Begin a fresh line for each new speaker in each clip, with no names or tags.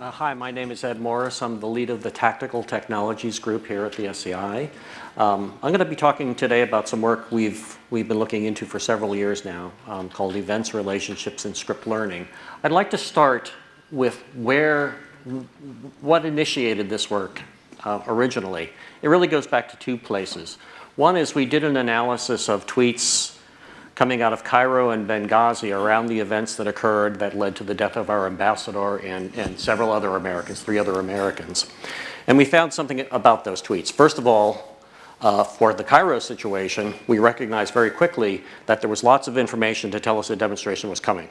Hi, my name is Ed Morris. I'm the lead of the Tactical Technologies group here at the SCI. I'm going to be talking today about some work we've been looking into for several years now called Events, Relationships, and Script Learning. I'd like to start with what initiated this work originally. It really goes back to two places. One is we did an analysis of tweets coming out of Cairo and Benghazi around the events that occurred that led to the death of our ambassador and several other Americans, 3 other Americans. And we found something about those tweets. First of all, for the Cairo situation, we recognized very quickly that there was lots of information to tell us a demonstration was coming.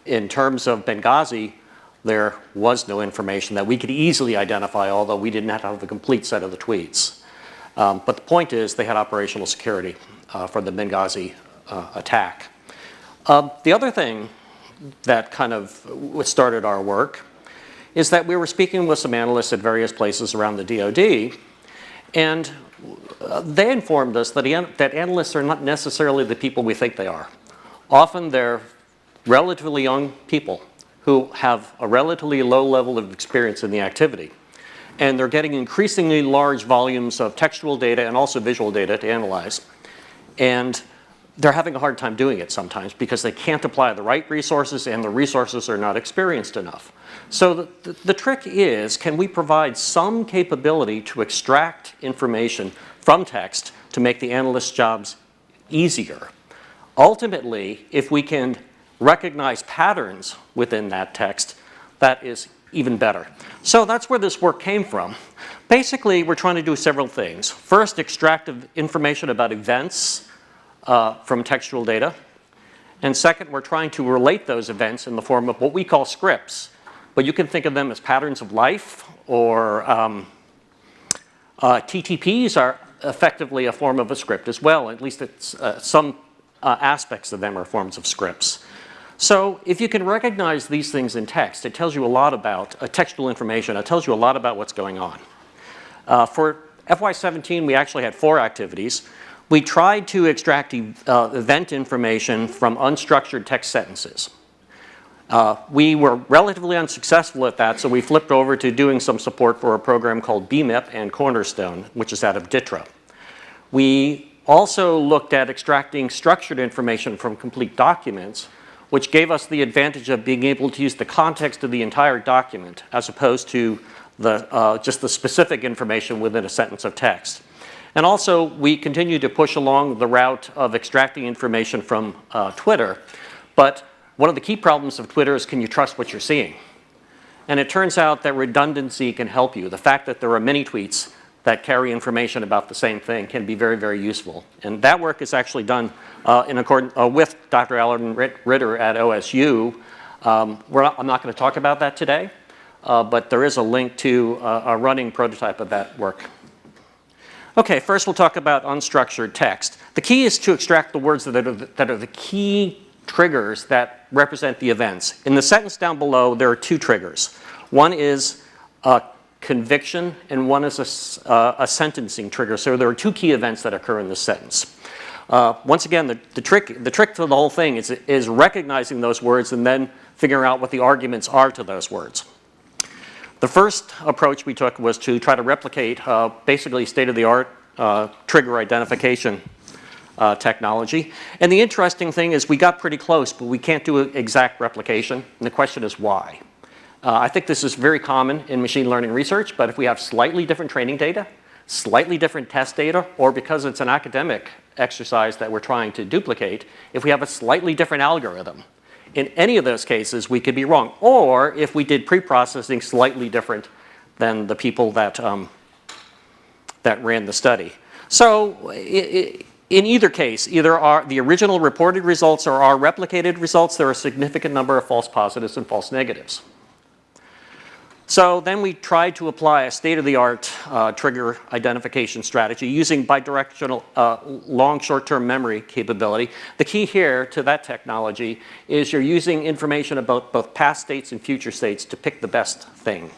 In terms of Benghazi, there was no information that we could easily identify, although we didn't have the complete set of the tweets. But the point is they had operational security for the Benghazi attack. The other thing that kind of started our work is that we were speaking with some analysts at various places around the DoD, and they informed us that analysts are not necessarily the people we think they are. Often they're relatively young people who have a relatively low level of experience in the activity. And they're getting increasingly large volumes of textual data and also visual data to analyze. And they're having a hard time doing it sometimes because they can't apply the right resources and the resources are not experienced enough. So the trick is, can we provide some capability to extract information from text to make the analyst's jobs easier? Ultimately, if we can recognize patterns within that text, that is even better. So that's where this work came from. Basically, we're trying to do several things. First, extract information about events from textual data. And second, we're trying to relate those events in the form of what we call scripts. But you can think of them as patterns of life, or TTPs are effectively a form of a script as well. At least it's, some aspects of them are forms of scripts. So if you can recognize these things in text, it tells you a lot about textual information. It tells you a lot about what's going on. For FY17, we actually had 4 activities. We tried to extract event information from unstructured text sentences. We were relatively unsuccessful at that, so we flipped over to doing some support for a program called Beamit and Cornerstone, which is out of DITRA. We also looked at extracting structured information from complete documents, which gave us the advantage of being able to use the context of the entire document as opposed to just the specific information within a sentence of text. And also, we continue to push along the route of extracting information from Twitter. But one of the key problems of Twitter is, can you trust what you're seeing? And it turns out that redundancy can help you. The fact that there are many tweets that carry information about the same thing can be very, very useful. And that work is actually done in accordance with Dr. Alan Ritter at OSU. I'm not going to talk about that today, but there is a link to a running prototype of that work. Okay, first we'll talk about unstructured text. The key is to extract the words that are the key triggers that represent the events. In the sentence down below, there are 2 triggers. One is conviction, and one is a sentencing trigger. So there are 2 key events that occur in this sentence. Once again, the trick to the whole thing is recognizing those words and then figuring out what the arguments are to those words. The first approach we took was to try to replicate basically state-of-the-art trigger identification technology. And the interesting thing is we got pretty close, but we can't do an exact replication. And the question is why? I think this is very common in machine learning research, but if we have slightly different training data, slightly different test data, or because it's an academic exercise that we're trying to duplicate, if we have a slightly different algorithm, in any of those cases, we could be wrong. Or if we did pre-processing slightly different than the people that ran the study. So in either case, either the original reported results or our replicated results, there are a significant number of false positives and false negatives. So then we tried to apply a state-of-the-art trigger identification strategy using bidirectional long short-term memory capability. The key here to that technology is you're using information about both past states and future states to pick the best thing.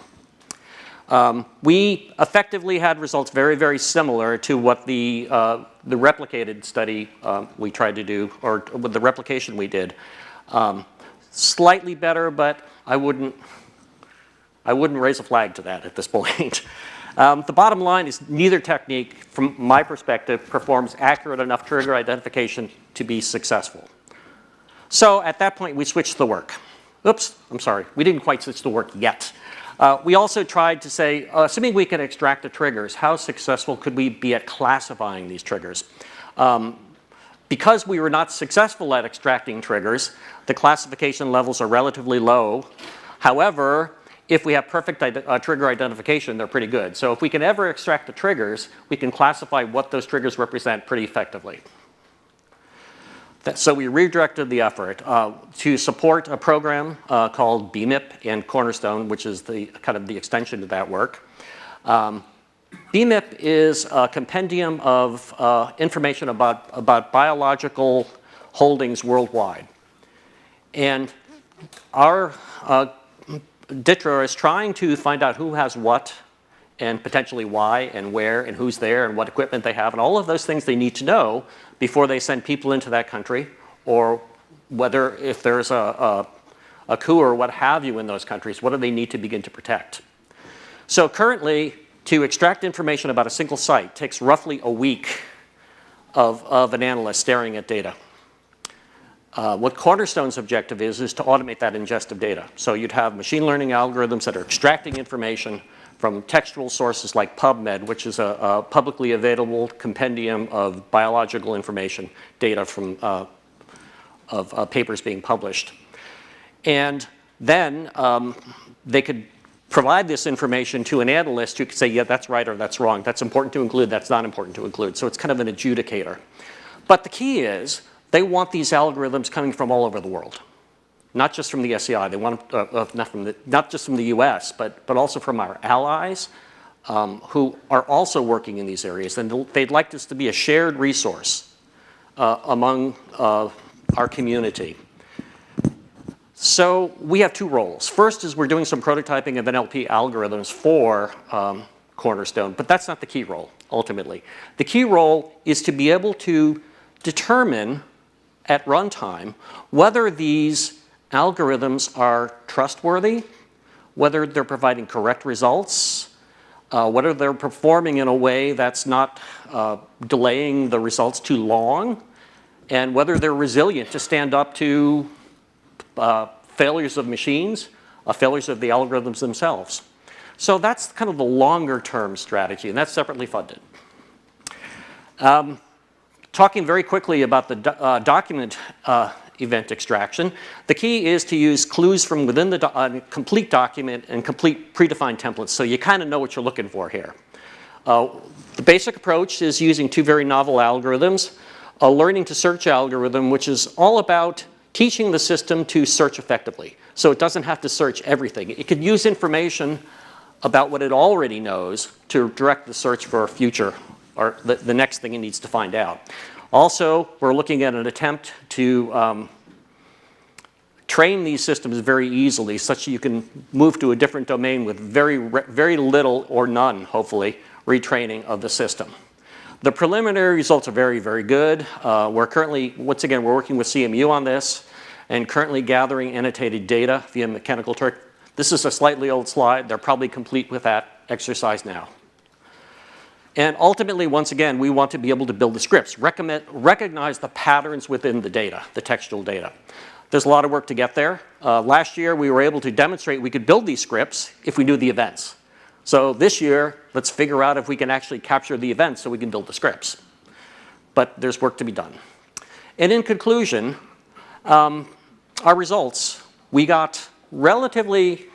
We effectively had results very, very similar to what the replicated study we tried to do, or with the replication we did. Slightly better, but I wouldn't I wouldn't raise a flag to that at this point. The bottom line is neither technique, from my perspective, performs accurate enough trigger identification to be successful. So at that point, we switched the work. Oops, I'm sorry. We didn't quite switch the work yet. We also tried to say, assuming we can extract the triggers, how successful could we be at classifying these triggers? Because we were not successful at extracting triggers, the classification levels are relatively low. However, if we have perfect trigger identification, they're pretty good. So if we can ever extract the triggers, we can classify what those triggers represent pretty effectively. So we redirected the effort to support a program called Beamit and Cornerstone, which is the kind of the extension to that work. Beamit is a compendium of information about biological holdings worldwide. And our DITRA is trying to find out who has what and potentially why and where and who's there and what equipment they have and all of those things they need to know before they send people into that country, or whether if there's a coup or what have you in those countries, what do they need to begin to protect. So currently, to extract information about a single site takes roughly a week of an analyst staring at data. What Cornerstone's objective is to automate that ingest of data. So you'd have machine learning algorithms that are extracting information from textual sources like PubMed, which is a publicly available compendium of biological information, data from of papers being published. And then they could provide this information to an analyst who could say, yeah, that's right or that's wrong. That's important to include, that's not important to include. So it's kind of an adjudicator. But the key is they want these algorithms coming from all over the world. Not just from the SCI, they want not just from the US, but also from our allies who are also working in these areas. And they'd like this to be a shared resource among our community. So we have two roles. First is we're doing some prototyping of NLP algorithms for Cornerstone, but that's not the key role, ultimately. The key role is to be able to determine at runtime whether these algorithms are trustworthy, whether they're providing correct results, whether they're performing in a way that's not delaying the results too long, and whether they're resilient to stand up to failures of machines, failures of the algorithms themselves. So that's kind of the longer term strategy, and that's separately funded. Talking very quickly about the document event extraction, the key is to use clues from within the complete document and complete predefined templates, so you kind of know what you're looking for here. The basic approach is using two very novel algorithms, a learning to search algorithm, which is all about teaching the system to search effectively. So it doesn't have to search everything. It could use information about what it already knows to direct the search for a future or the next thing it needs to find out. Also, we're looking at an attempt to train these systems very easily such that you can move to a different domain with very little or none, hopefully, retraining of the system. The preliminary results are very, very good. We're currently, once again, we're working with CMU on this and currently gathering annotated data via Mechanical Turk. This is a slightly old slide. They're probably complete with that exercise now. And ultimately, once again, we want to be able to build the scripts, recognize the patterns within the data, the textual data. There's a lot of work to get there. Last year, we were able to demonstrate we could build these scripts if we knew the events. So this year, let's figure out if we can actually capture the events so we can build the scripts. But there's work to be done. And in conclusion, our results, we got relatively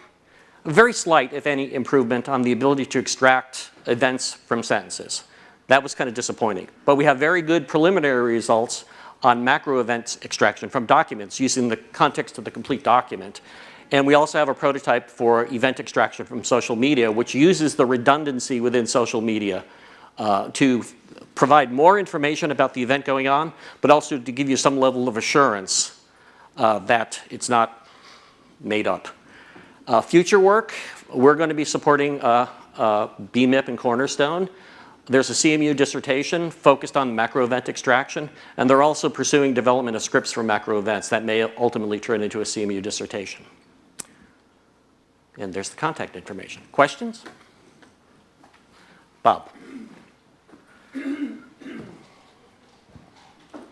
very slight, if any, improvement on the ability to extract events from sentences. That was kind of disappointing. But we have very good preliminary results on macro events extraction from documents using the context of the complete document. And we also have a prototype for event extraction from social media, which uses the redundancy within social media to provide more information about the event going on, but also to give you some level of assurance that it's not made up. Future work, we're going to be supporting Beamit and Cornerstone. There's a CMU dissertation focused on macro event extraction, and they're also pursuing development of scripts for macro events that may ultimately turn into a CMU dissertation. And there's the contact information. Questions? Bob.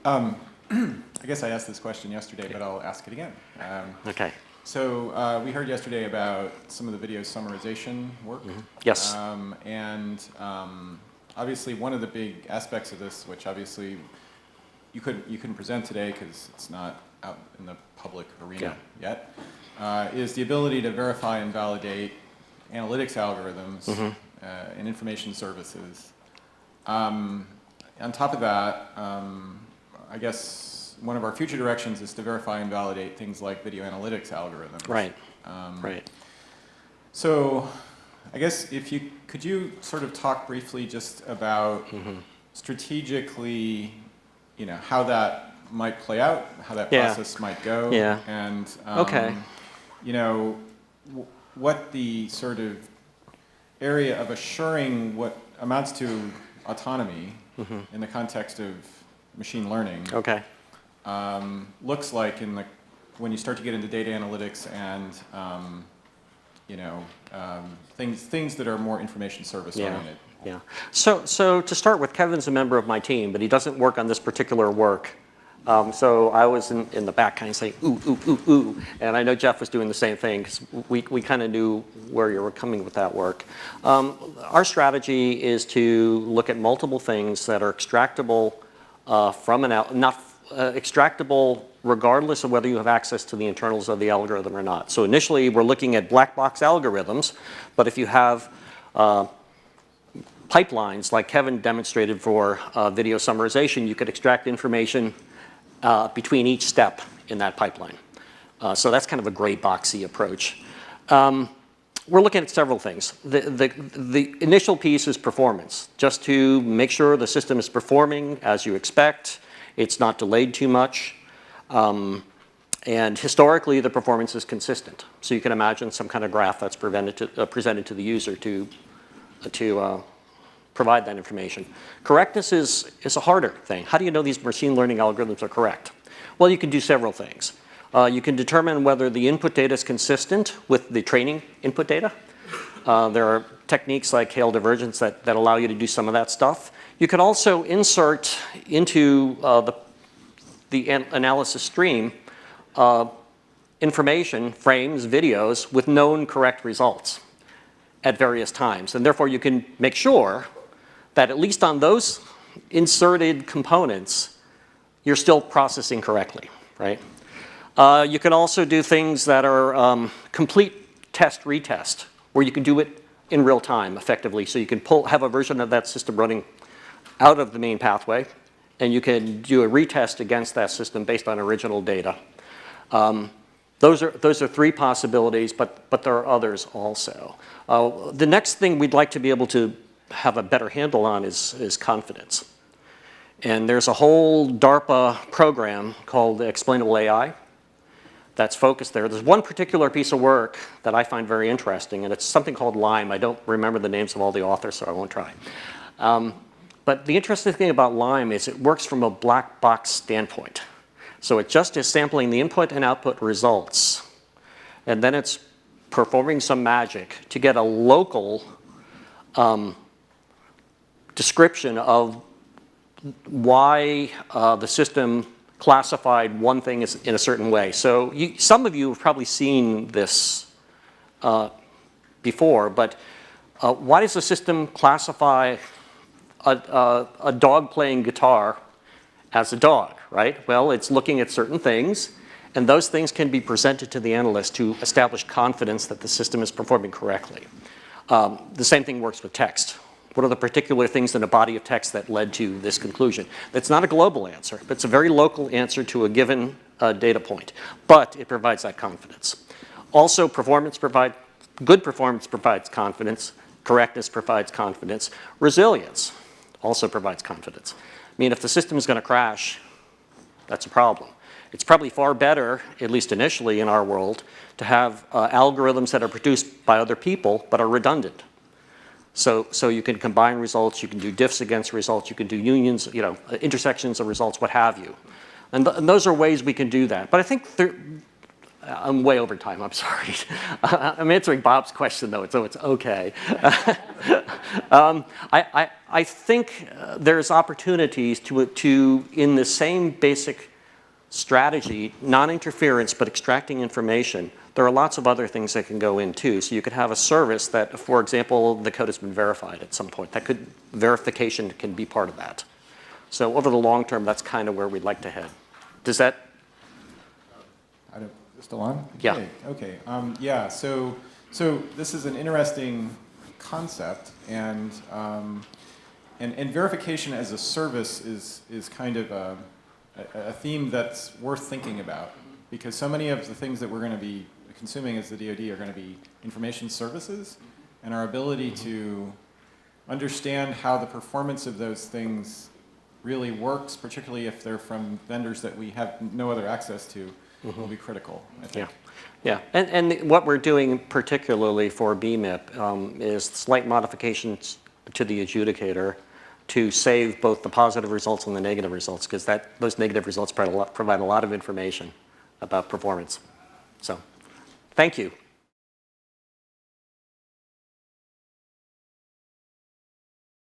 I guess I asked this question yesterday, but I'll ask it again.
Okay.
So we heard yesterday about some of the video summarization work.
Yes.
Obviously one of the big aspects of this, which obviously you couldn't present today because it's not out in the public arena yet, is the ability to verify and validate analytics algorithms and information services. On top of that, I guess one of our future directions is to verify and validate things like video analytics algorithms.
Right. Right.
So I guess could you sort of talk briefly just about strategically, how that might play out, how that process might go, and what the sort of area of assuring what amounts to autonomy in the context of machine learning looks like when you start to get into data analytics and things that are more information service oriented.
Yeah. So to start with, Kevin's a member of my team, but he doesn't work on this particular work. So I was in the back kind of saying, ooh, ooh, ooh, ooh. And I know Jeff was doing the same thing because we kind of knew where you were coming with that work. Our strategy is to look at multiple things that are extractable extractable regardless of whether you have access to the internals of the algorithm or not. So initially, we're looking at black box algorithms, but if you have pipelines like Kevin demonstrated for video summarization, you could extract information between each step in that pipeline. So that's kind of a gray boxy approach. We're looking at several things. The initial piece is performance, just to make sure the system is performing as you expect. It's not delayed too much. And historically, the performance is consistent. So you can imagine some kind of graph that's presented to the user to provide that information. Correctness is a harder thing. How do you know these machine learning algorithms are correct? Well, you can do several things. You can determine whether the input data is consistent with the training input data. There are techniques like Hale divergence that allow you to do some of that stuff. You can also insert into the analysis stream information, frames, videos with known correct results at various times. And therefore, you can make sure that at least on those inserted components, you're still processing correctly, right? You can also do things that are complete test retest, where you can do it in real time effectively. So you can have a version of that system running out of the main pathway, and you can do a retest against that system based on original data. Those are three possibilities, but there are others also. The next thing we'd like to be able to have a better handle on is confidence. And there's a whole DARPA program called Explainable AI that's focused there. There's one particular piece of work that I find very interesting, and it's something called LIME. I don't remember the names of all the authors, so I won't try. But the interesting thing about LIME is it works from a black box standpoint. So it just is sampling the input and output results, and then it's performing some magic to get a local description of why the system classified one thing in a certain way. So some of you have probably seen this before, but why does the system classify a dog playing guitar as a dog, right? Well, it's looking at certain things, and those things can be presented to the analyst to establish confidence that the system is performing correctly. The same thing works with text. What are the particular things in a body of text that led to this conclusion? It's not a global answer, but it's a very local answer to a given data point, but it provides that confidence. Also, good performance provides confidence, correctness provides confidence, resilience also provides confidence. I mean, if the system is going to crash, that's a problem. It's probably far better, at least initially in our world, to have algorithms that are produced by other people but are redundant. So you can combine results, you can do diffs against results, you can do unions, intersections of results, what have you. And those are ways we can do that. But I think I'm way over time, I'm sorry. I'm answering Bob's question though, so it's okay. I think there's opportunities to, in the same basic strategy, non-interference but extracting information, there are lots of other things that can go in too. So you could have a service that, for example, the code has been verified at some point. Verification can be part of that. So over the long term, that's kind of where we'd like to head. Does that?
Still on?
Yeah.
Okay. Yeah. So this is an interesting concept, and verification as a service is kind of a theme that's worth thinking about, because so many of the things that we're going to be consuming as the DoD are going to be information services, and our ability to understand how the performance of those things really works, particularly if they're from vendors that we have no other access to, will be critical, I think.
Yeah. And what we're doing particularly for BMIP is slight modifications to the adjudicator to save both the positive results and the negative results, because those negative results provide a lot of information about performance. So, thank you.